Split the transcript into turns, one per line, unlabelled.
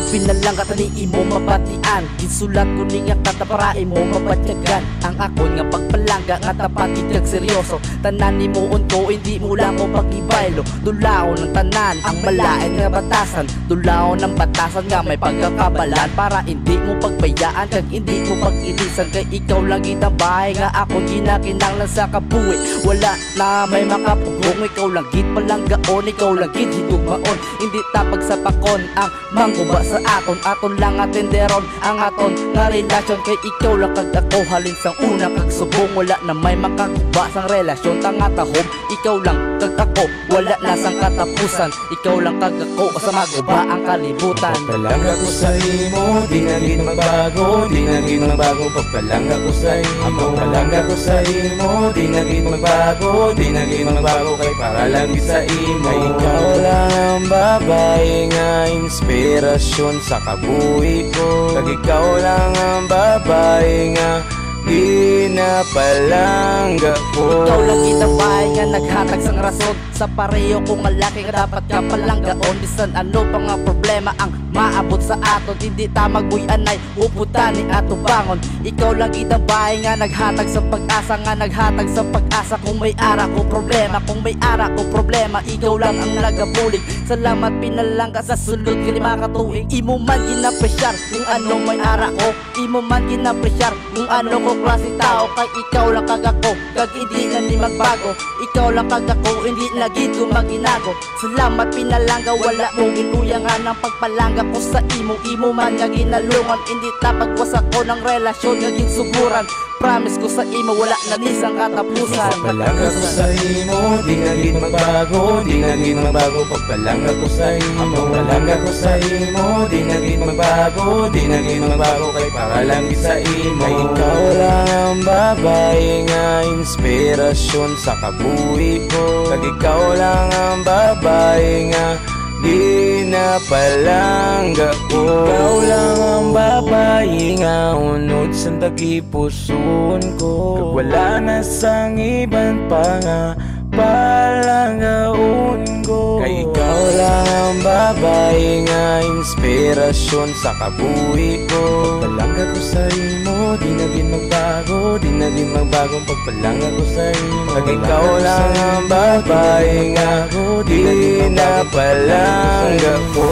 Pinalangga tani imo mapatian, gisulat ko ni nga katapara imo mapatyagan. Ang ako nga pagpalangga nga tapat itag seryoso. Tanan ni mo unto, hindi mo lang ko pag-ibaylo. Dulao ng tanan, ang malain nga batasan. Dulao ng batasan nga may pagkakabalan, para hindi mo pagbayaan kag hindi mo pag-ilisan. Kay ikaw lang itang bahay nga ako ginakinanglan sa kabuhi. Wala na may makapugong, ikaw lang git palanggaon, ikaw lang git higugmaon. Hindi tapag sa pakon ang mangguba sa aton. Aton lang atenderon ang aton nga relasyon. Kay ikaw lang kag ako halin sang una kag subong. Wala na may makaguba sang relasyon tanga tahom. Ikaw lang kag ako, wala na sang katapusan. Ikaw lang kag ako, sa maguba ang kalibutan.
Pagpalangga ko sa imo, di na gid magbago, di na gid magbago. Pagpalangga ko sa imo, pagpalangga ko sa imo, di na gid magbago, di na gid magbago. Kay para lang sa imo, kay ikaw lang ang babae nga inspirasyon sa kabuhi ko. Kag ikaw lang ang babae nga ginapalangga ko.
Ikaw lang kitang bahay nga naghatag sang rason sa pareho kong lalaki nga dapat ka palanggaon. Bisan ano pa nga problema ang maabot sa aton, hindi ta magbuy-anay uputan ni ato bangon. Ikaw lang kitang bahay nga naghatag sa pag-asa, nga naghatag sa pag-asa. Kung may ara ko problema, kung may ara ko problema, ikaw lang ang nagabulig. Salamat pinalangga sa sulod ka 5 katuig. Imo man ginapresyar kung ano may ara ko, imo man ginapresyar kung ano ko klase tao. Kay ikaw lang kag ako, kag hindi na ni magbago. Ikaw lang kag ako, hindi na gid ko maginago. Salamat pinalangga, wala mo ginuyangan ng pagpalangga ko sa imo. Imo man nga ginalungan, hindi tapagwasak ko ng relasyon nga ginsuguran. Promise ko sa imo, wala na ni sang katapusan.
Pagpalangga ko sa imo, di na gid magbago, di na gid magbago. Pagpalangga ko sa imo, pagpalangga ko sa imo, di na gid magbago, di na gid magbago. Kay para lang sa imo, kay ikaw lang ang babae nga inspirasyon sa kabuhi ko. Kag ikaw lang ang babae nga ginapalangga ko. Ikaw lang ang babae nga unod sa tagipuson ko. Kag wala na sang iban pa nga palanggaon ko. Kay ikaw lang ang babae nga inspirasyon sa kabuhi ko. Pagpalangga ko sa imo, di na gid magbago, di na gid magbago. Pagpalangga ko sa imo, kag ikaw lang ang babae nga ginapalangga ko.